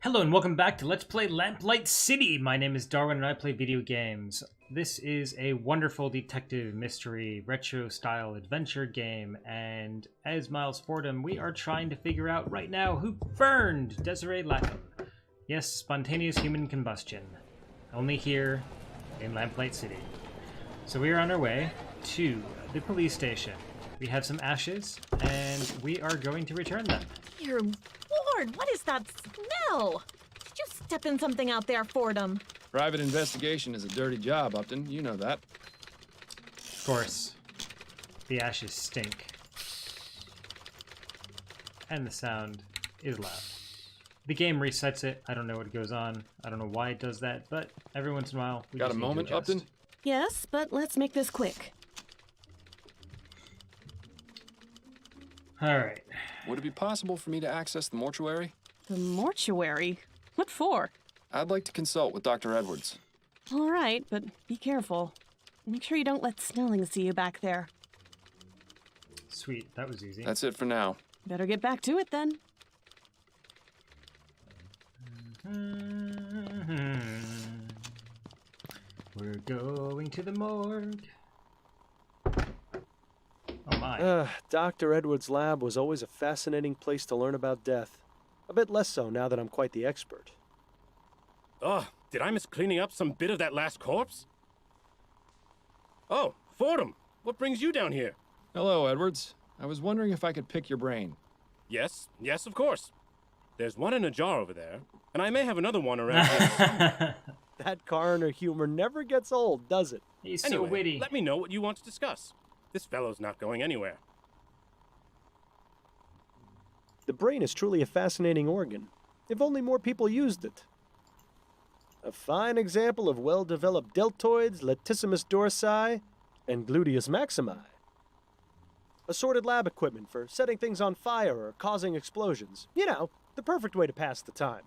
Hello and welcome back to Let's Play Lamplight City! My name is Darwin and I play video games. This is a wonderful detective mystery retro-style adventure game, and as Miles Fordham, we are trying to figure out right now who burned Desiree Lapham. Yes, spontaneous human combustion. Only here in Lamplight City. So we are on our way to the police station. We have some ashes, and we are going to return them. Dear Lord, what is that smell? Did you step in something out there, Fordham? Private investigation is a dirty job, Upton. You know that. Of course, the ashes stink. And the sound is loud. The game resets it. I don't know what goes on. I don't know why it does that, but every once in a while, we Got just a need to moment, adjust. Upton? Yes, but let's make this quick. All right. Would it be possible for me to access the mortuary? The mortuary? What for? I'd like to consult with Dr. Edwards. All right, but be careful. Make sure you don't let Snelling see you back there. Sweet, that was easy. That's it for now. Better get back to it then. We're going to the morgue. Oh my. Dr. Edwards' lab was always a fascinating place to learn about death. A bit less so now that I'm quite the expert. Oh, did I miss cleaning up some bit of that last corpse? Oh, Fordham, what brings you down here? Hello, Edwards. I was wondering if I could pick your brain. Yes, of course. There's one in a jar over there, and I may have another one around here. That coroner humor never gets old, does it? He's so Anyway, witty. let me know what you want to discuss. This fellow's not going anywhere. The brain is truly a fascinating organ, if only more people used it. A fine example of well-developed deltoids, latissimus dorsi, and gluteus maximi. Assorted lab equipment for setting things on fire or causing explosions. You know, the perfect way to pass the time.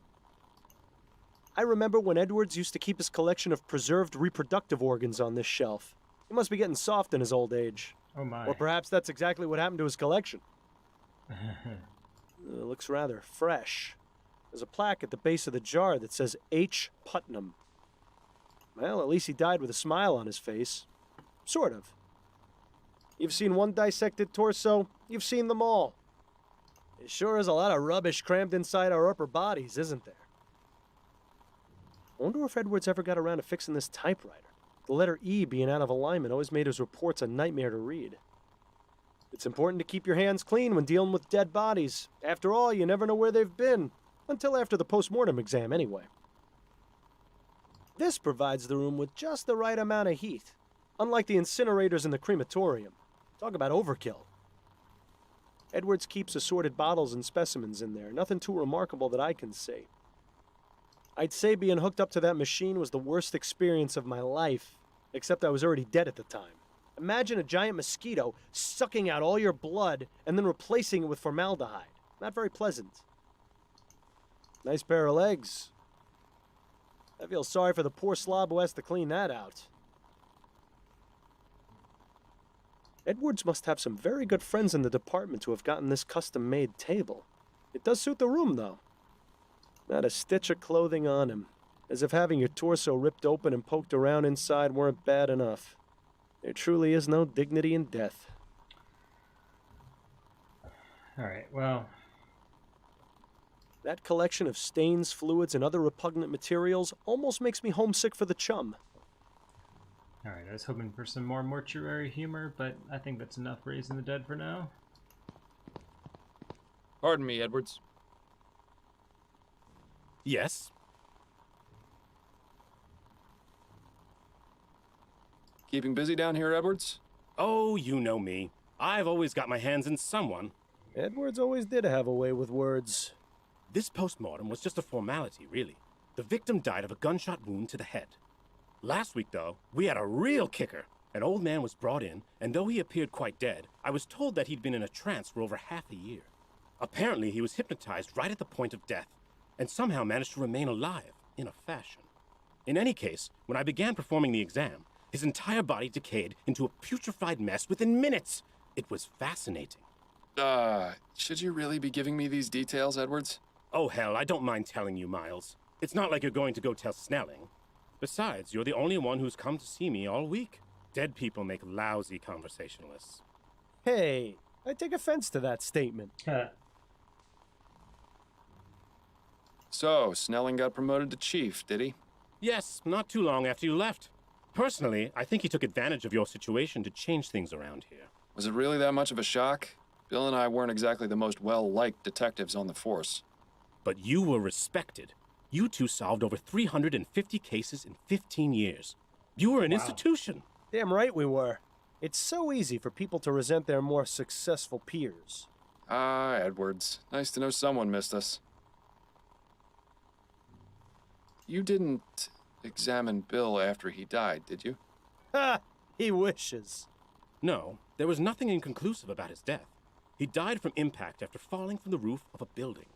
I remember when Edwards used to keep his collection of preserved reproductive organs on this shelf. He must be getting soft in his old age. Oh my. Or perhaps that's exactly what happened to his collection. It looks rather fresh. There's a plaque at the base of the jar that says H. Putnam. Well, at least he died with a smile on his face. Sort of. You've seen one dissected torso, you've seen them all. It sure is a lot of rubbish crammed inside our upper bodies, isn't there? I wonder if Edwards ever got around to fixing this typewriter. The letter E being out of alignment always made his reports a nightmare to read. It's important to keep your hands clean when dealing with dead bodies. After all, you never know where they've been. Until after the post-mortem exam, anyway. This provides the room with just the right amount of heat. Unlike the incinerators in the crematorium. Talk about overkill. Edwards keeps assorted bottles and specimens in there. Nothing too remarkable that I can see. I'd say being hooked up to that machine was the worst experience of my life, except I was already dead at the time. Imagine a giant mosquito sucking out all your blood and then replacing it with formaldehyde. Not very pleasant. Nice pair of legs. I feel sorry for the poor slob who has to clean that out. Edwards must have some very good friends in the department who have gotten this custom-made table. It does suit the room, though. Not a stitch of clothing on him, as if having your torso ripped open and poked around inside weren't bad enough. There truly is no dignity in death. Alright, well. That collection of stains, fluids, and other repugnant materials almost makes me homesick for the chum. Alright, I was hoping for some more mortuary humor, but I think that's enough raising the dead for now. Pardon me, Edwards. Yes? Keeping busy down here, Edwards? Oh, you know me. I've always got my hands in someone. Edwards always did have a way with words. This post-mortem was just a formality, really. The victim died of a gunshot wound to the head. Last week, though, we had a real kicker. An old man was brought in, and though he appeared quite dead, I was told that he'd been in a trance for over half a year. Apparently, he was hypnotized right at the point of death, and somehow managed to remain alive, in a fashion. In any case, when I began performing the exam, his entire body decayed into a putrefied mess within minutes. It was fascinating. Should you really be giving me these details, Edwards? Oh, hell, I don't mind telling you, Miles. It's not like you're going to go tell Snelling. Besides, you're the only one who's come to see me all week. Dead people make lousy conversationalists. Hey, I take offense to that statement. So, Snelling got promoted to chief, did he? Yes, not too long after you left. Personally, I think he took advantage of your situation to change things around here. Was it really that much of a shock? Bill and I weren't exactly the most well-liked detectives on the force. But you were respected. You two solved over 350 cases in 15 years. You were an institution. Damn right we were. It's so easy for people to resent their more successful peers. Ah, Edwards. Nice to know someone missed us. You didn't examine Bill after he died, did you? Ha! He wishes. No, there was nothing inconclusive about his death. He died from impact after falling from the roof of a building.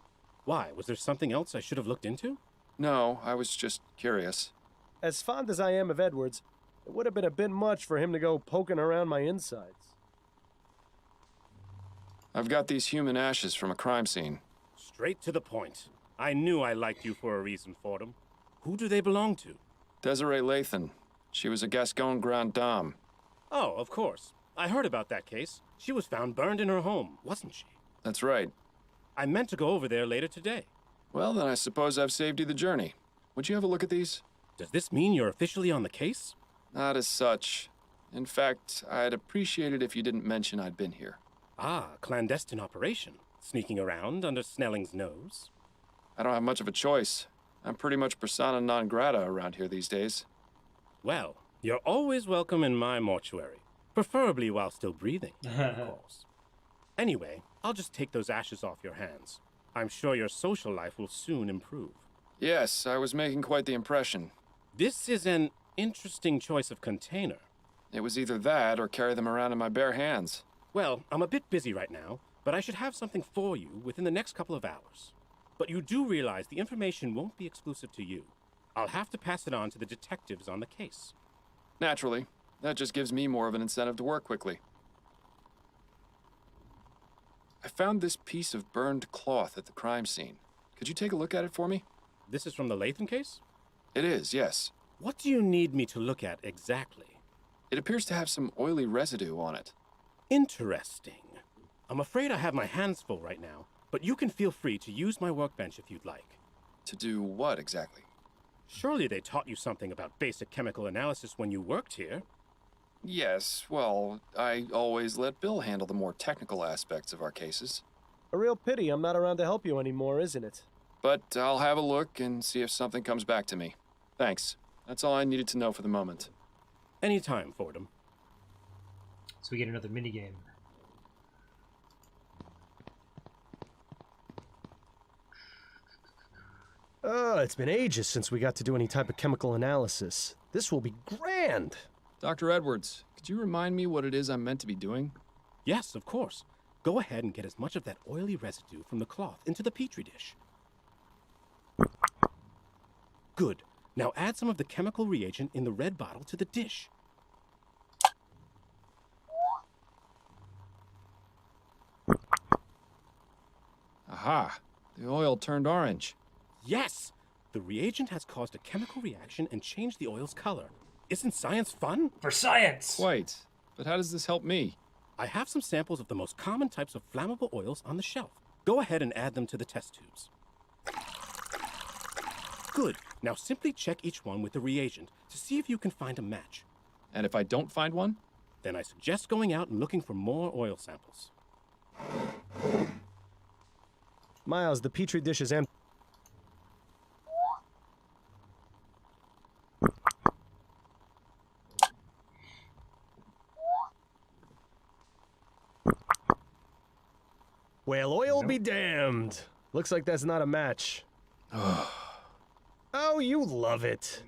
Why, was there something else I should have looked into? No, I was just curious. As fond as I am of Edwards, it would have been a bit much for him to go poking around my insides. I've got these human ashes from a crime scene. Straight to the point. I knew I liked you for a reason, Fordham. Who do they belong to? Desiree Lathan. She was a Gascon Grande Dame. Oh, of course. I heard about that case. She was found burned in her home, wasn't she? That's right. I meant to go over there later today. Well, then I suppose I've saved you the journey. Would you have a look at these? Does this mean you're officially on the case? Not as such. In fact, I'd appreciate it if you didn't mention I'd been here. Ah, clandestine operation. Sneaking around under Snelling's nose. I don't have much of a choice. I'm pretty much persona non grata around here these days. Well, you're always welcome in my mortuary. Preferably while still breathing, of course. Anyway, I'll just take those ashes off your hands. I'm sure your social life will soon improve. Yes, I was making quite the impression. This is an interesting choice of container. It was either that or carry them around in my bare hands. Well, I'm a bit busy right now, but I should have something for you within the next couple of hours. But you do realize the information won't be exclusive to you. I'll have to pass it on to the detectives on the case. Naturally. That just gives me more of an incentive to work quickly. I found this piece of burned cloth at the crime scene. Could you take a look at it for me? This is from the Lathan case? It is, yes. What do you need me to look at exactly? It appears to have some oily residue on it. Interesting. I'm afraid I have my hands full right now, but you can feel free to use my workbench if you'd like. To do what exactly? Surely they taught you something about basic chemical analysis when you worked here. Yes, well, I always let Bill handle the more technical aspects of our cases. A real pity I'm not around to help you anymore, isn't it? But I'll have a look and see if something comes back to me. Thanks. That's all I needed to know for the moment. Anytime, Fordham. So we get another minigame. Oh, it's been ages since we got to do any type of chemical analysis. This will be grand! Dr. Edwards, could you remind me what it is I'm meant to be doing? Yes, of course. Go ahead and get as much of that oily residue from the cloth into the petri dish. Good. Now add some of the chemical reagent in the red bottle to the dish. Aha! The oil turned orange. Yes! The reagent has caused a chemical reaction and changed the oil's color. Isn't science fun? For science! Quite. But how does this help me? I have some samples of the most common types of flammable oils on the shelf. Go ahead and add them to the test tubes. Good. Now simply check each one with the reagent to see if you can find a match. And if I don't find one? Then I suggest going out and looking for more oil samples. Miles, the petri dish is empty. Well, oil be damned. Looks like that's not a match. Oh, you love it.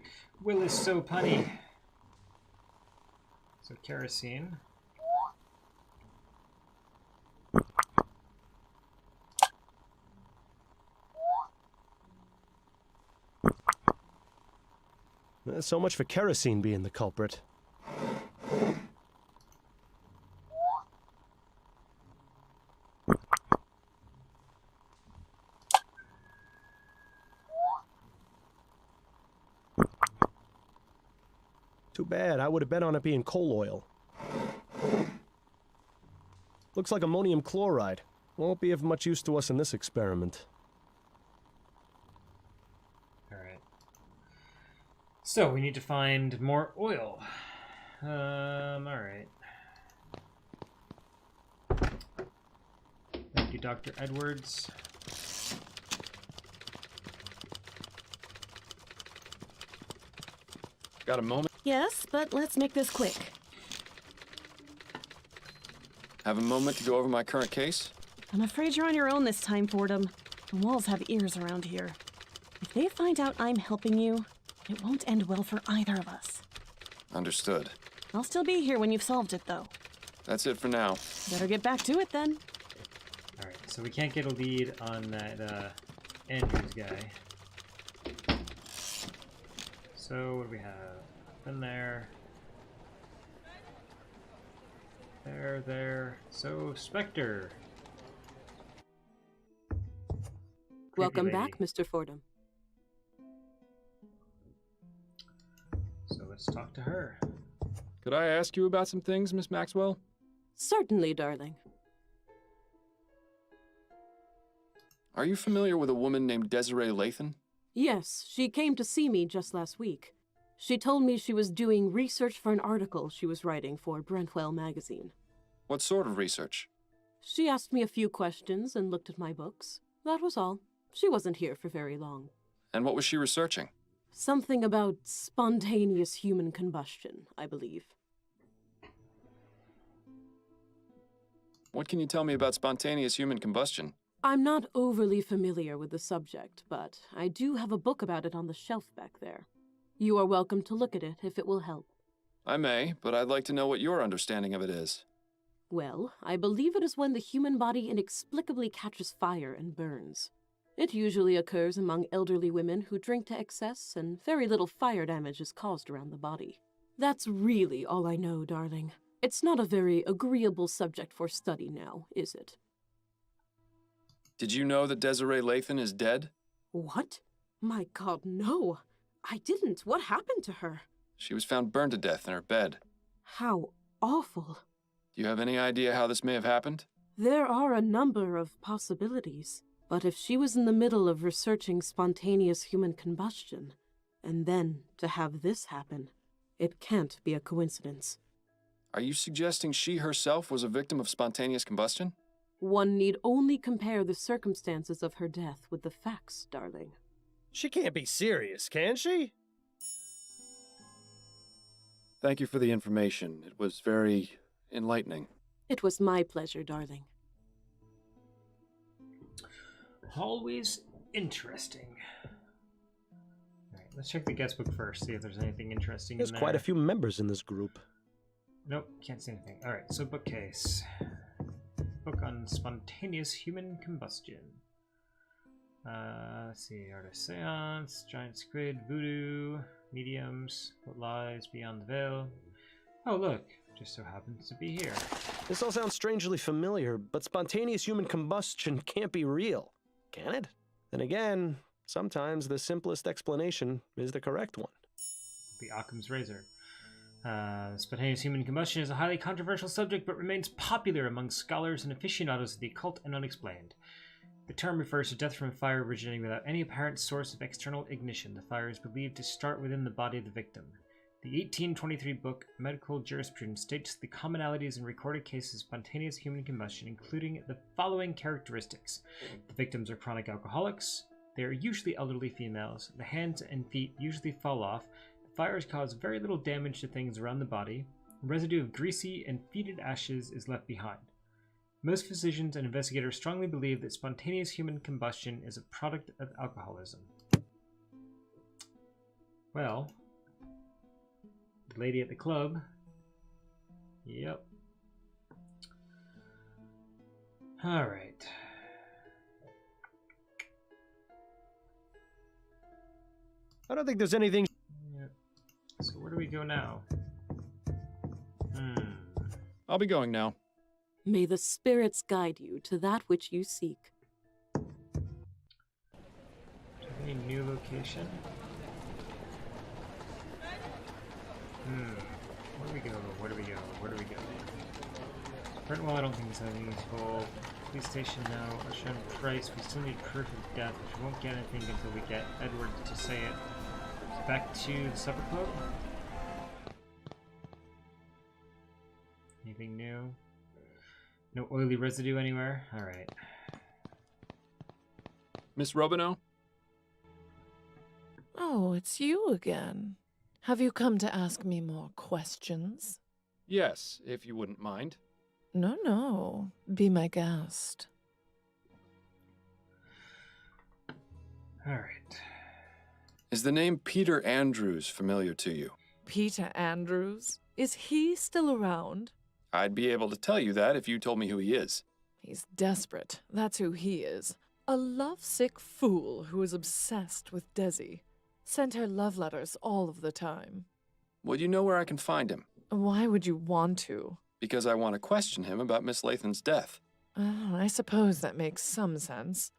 Will is so punny. So kerosene. So much for kerosene being the culprit. Too bad, I would have bet on it being coal oil. Looks like ammonium chloride. Won't be of much use to us in this experiment. Alright. So, we need to find more oil. Alright. Thank you, Dr. Edwards. Got a moment? Yes, but let's make this quick. Have a moment to go over my current case? I'm afraid you're on your own this time, Fordham. The walls have ears around here. If they find out I'm helping you, it won't end well for either of us. Understood. I'll still be here when you've solved it, though. That's it for now. Better get back to it, then. Alright, so we can't get a lead on that, Andrews guy. So, what do we have? In there. There. So, Spectre. Welcome Creepy back, lady. Mr. Fordham. So let's talk to her. Could I ask you about some things, Miss Maxwell? Certainly, darling. Are you familiar with a woman named Desiree Lathan? Yes, she came to see me just last week. She told me she was doing research for an article she was writing for Brentwell magazine. What sort of research? She asked me a few questions and looked at my books. That was all. She wasn't here for very long. And what was she researching? Something about spontaneous human combustion, I believe. What can you tell me about spontaneous human combustion? I'm not overly familiar with the subject, but I do have a book about it on the shelf back there. You are welcome to look at it if it will help. I may, but I'd like to know what your understanding of it is. Well, I believe it is when the human body inexplicably catches fire and burns. It usually occurs among elderly women who drink to excess, and very little fire damage is caused around the body. That's really all I know, darling. It's not a very agreeable subject for study now, is it? Did you know that Desiree Lathan is dead? What? My God, no. I didn't. What happened to her? She was found burned to death in her bed. How awful. Do you have any idea how this may have happened? There are a number of possibilities. But if she was in the middle of researching spontaneous human combustion, and then to have this happen, it can't be a coincidence. Are you suggesting she herself was a victim of spontaneous combustion? One need only compare the circumstances of her death with the facts, darling. She can't be serious, can she? Thank you for the information. It was very enlightening. It was my pleasure, darling. Always interesting. Alright, let's check the guest book first, see if there's anything interesting There's in there. quite a few members in this group. Nope, can't see anything. Alright, so bookcase. Book on spontaneous human combustion. Let's see, Art of Seance, Giant Squid, Voodoo, Mediums, What Lies Beyond the Veil. Oh look, just so happens to be here. This all sounds strangely familiar, but spontaneous human combustion can't be real, can it? Then again, sometimes the simplest explanation is the correct one. The Occam's Razor. Spontaneous human combustion is a highly controversial subject, but remains popular among scholars and aficionados of the occult and unexplained. The term refers to death from fire originating without any apparent source of external ignition. The fire is believed to start within the body of the victim. The 1823 book Medical Jurisprudence states the commonalities in recorded cases of spontaneous human combustion, including the following characteristics. The victims are chronic alcoholics. They are usually elderly females. The hands and feet usually fall off. The fires cause very little damage to things around the body. A residue of greasy and fetid ashes is left behind. Most physicians and investigators strongly believe that spontaneous human combustion is a product of alcoholism. Well, the lady at the club. Yep. Alright. I don't think there's anything... Yep. So where do we go now? I'll be going now. May the spirits guide you to that which you seek. Do you have any new location? Where do we go? Where do we go? Where do we go? Brentwell, I don't think it's anything useful. Police station now. A shown price. We still need proof of death, which we won't get anything until we get Edward to say it. Back to the supper club. Anything new? No oily residue anywhere? Alright. Miss Robineau? Oh, it's you again. Have you come to ask me more questions? Yes, if you wouldn't mind. No. Be my guest. Alright. Is the name Peter Andrews familiar to you? Peter Andrews? Is he still around? I'd be able to tell you that if you told me who he is. He's desperate. That's who he is. A lovesick fool who is obsessed with Desi. Sent her love letters all of the time. Would you know where I can find him? Why would you want to? Because I want to question him about Miss Lathan's death. I suppose that makes some sense.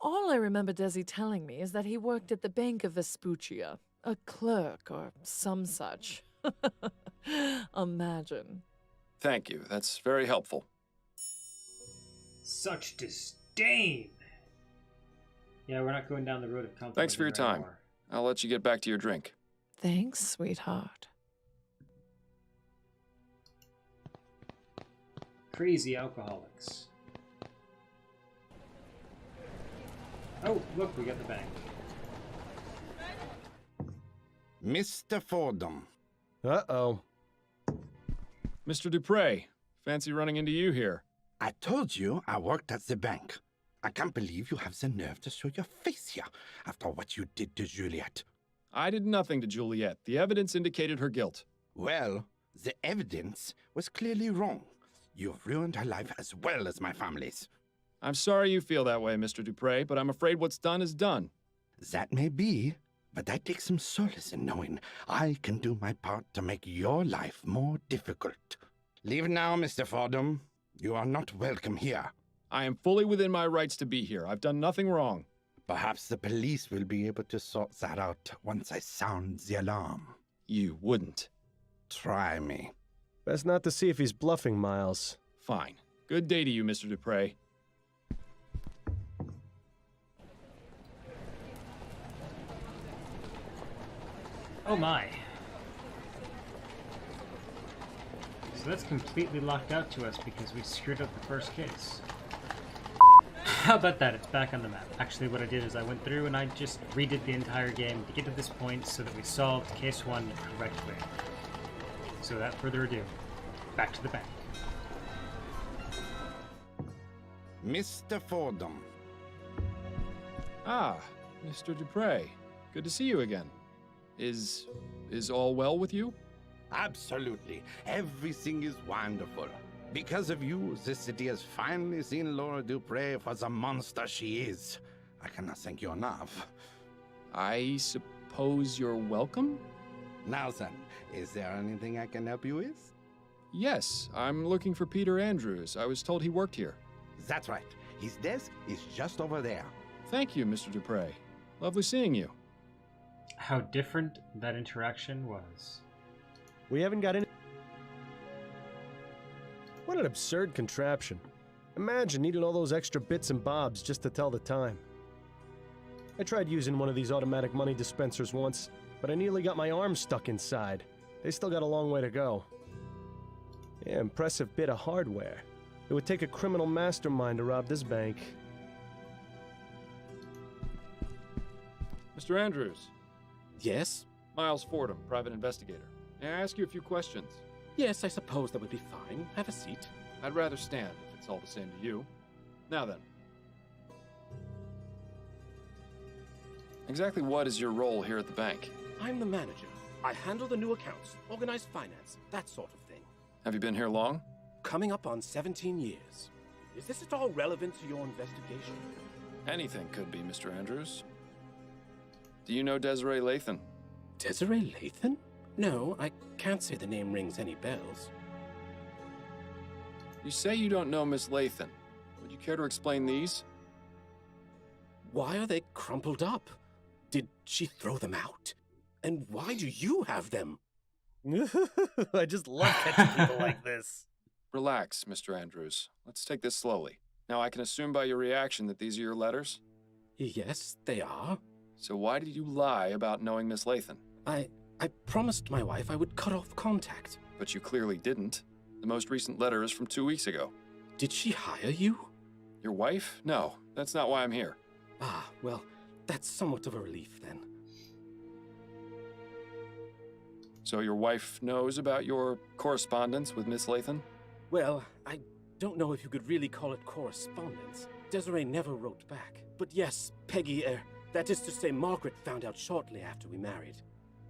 All I remember Desi telling me is that he worked at the Bank of Vespuccia, a clerk or some such. Imagine. Thank you. That's very helpful. Such disdain! Yeah, we're not going down the road of compromise. Thanks for your time. anymore. I'll let you get back to your drink. Thanks, sweetheart. Crazy alcoholics. Oh, look, we got the bank. Mr. Fordham. Uh-oh. Mr. Dupre, fancy running into you here. I told you I worked at the bank. I can't believe you have the nerve to show your face here after what you did to Juliet. I did nothing to Juliet. The evidence indicated her guilt. Well, the evidence was clearly wrong. You've ruined her life as well as my family's. I'm sorry you feel that way, Mr. Dupre, but I'm afraid what's done is done. That may be, but I take some solace in knowing I can do my part to make your life more difficult. Leave now, Mr. Fordham. You are not welcome here. I am fully within my rights to be here. I've done nothing wrong. Perhaps the police will be able to sort that out once I sound the alarm. You wouldn't. Try me. Best not to see if he's bluffing, Miles. Fine. Good day to you, Mr. Dupre. Oh my. So that's completely locked out to us because we screwed up the first case. How about that? It's back on the map. Actually, what I did is I went through and I just redid the entire game to get to this point so that we solved case 1 correctly. So without further ado, back to the bank. Mr. Fordham. Ah, Mr. Dupre. Good to see you again. Is all well with you? Absolutely. Everything is wonderful. Because of you, this city has finally seen Laura Dupre for the monster she is. I cannot thank you enough. I suppose you're welcome? Now then, is there anything I can help you with? Yes, I'm looking for Peter Andrews. I was told he worked here. That's right. His desk is just over there. Thank you, Mr. Dupre. Lovely seeing you. How different that interaction was. We haven't got any... What an absurd contraption. Imagine needing all those extra bits and bobs just to tell the time. I tried using one of these automatic money dispensers once, but I nearly got my arm stuck inside. They still got a long way to go. Yeah, impressive bit of hardware. It would take a criminal mastermind to rob this bank. Mr. Andrews. Yes? Miles Fordham, private investigator. May I ask you a few questions? Yes, I suppose that would be fine. Have a seat. I'd rather stand, if it's all the same to you. Now then. Exactly what is your role here at the bank? I'm the manager. I handle the new accounts, organize finance, that sort of thing. Have you been here long? Coming up on 17 years. Is this at all relevant to your investigation? Anything could be, Mr. Andrews. Do you know Desiree Lathan? Desiree Lathan? No, I can't say the name rings any bells. You say you don't know Miss Lathan. Would you care to explain these? Why are they crumpled up? Did she throw them out? And why do you have them? I just love catching people like this. Relax, Mr. Andrews. Let's take this slowly. Now, I can assume by your reaction that these are your letters? Yes, they are. So why did you lie about knowing Miss Lathan? I promised my wife I would cut off contact. But you clearly didn't. The most recent letter is from 2 weeks ago. Did she hire you? Your wife? No, that's not why I'm here. Ah, well, that's somewhat of a relief then. So your wife knows about your correspondence with Miss Lathan? Well, I don't know if you could really call it correspondence. Desiree never wrote back. But yes, Peggy, that is to say, Margaret found out shortly after we married.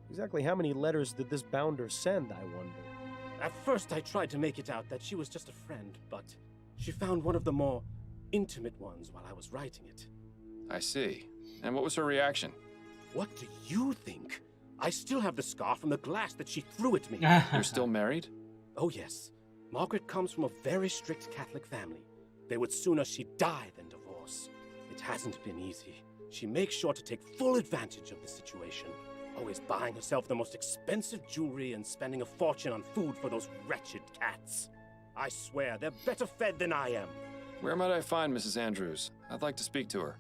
Exactly how many letters did this bounder send, I wonder? At first, I tried to make it out that she was just a friend, but she found one of the more intimate ones while I was writing it. I see. And what was her reaction? What do you think? I still have the scar from the glass that she threw at me. You're still married? Oh, yes. Margaret comes from a very strict Catholic family. They would sooner she die than divorce. It hasn't been easy. She makes sure to take full advantage of the situation, always buying herself the most expensive jewelry and spending a fortune on food for those wretched cats. I swear, they're better fed than I am. Where might I find Mrs. Andrews? I'd like to speak to her.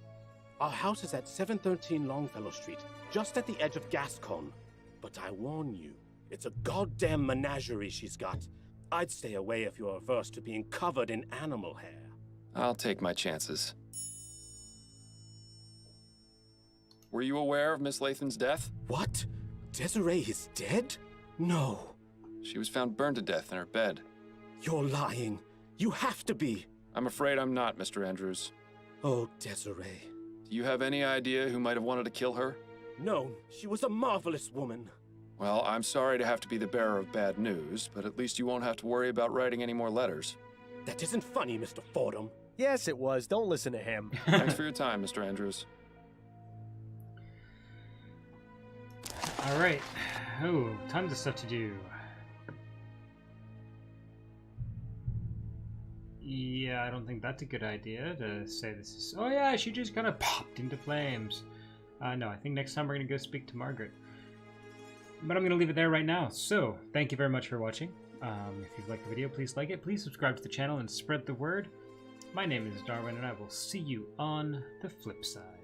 Our house is at 713 Longfellow Street, just at the edge of Gascon. But I warn you, it's a goddamn menagerie she's got. I'd stay away if you're averse to being covered in animal hair. I'll take my chances. Were you aware of Miss Lathan's death? What? Desiree is dead? No. She was found burned to death in her bed. You're lying. You have to be. I'm afraid I'm not, Mr. Andrews. Oh, Desiree. Do you have any idea who might have wanted to kill her? No, she was a marvelous woman. Well, I'm sorry to have to be the bearer of bad news, but at least you won't have to worry about writing any more letters. That isn't funny, Mr. Fordham. Yes, it was. Don't listen to him. Thanks for your time, Mr. Andrews. All right. Oh, tons of stuff to do. Yeah, I don't think that's a good idea to say this is... Oh yeah, she just kind of popped into flames. No, I think next time we're going to go speak to Margaret. But I'm going to leave it there right now. So, thank you very much for watching. If you've liked the video, please like it. Please subscribe to the channel and spread the word. My name is Darwin, and I will see you on the flip side.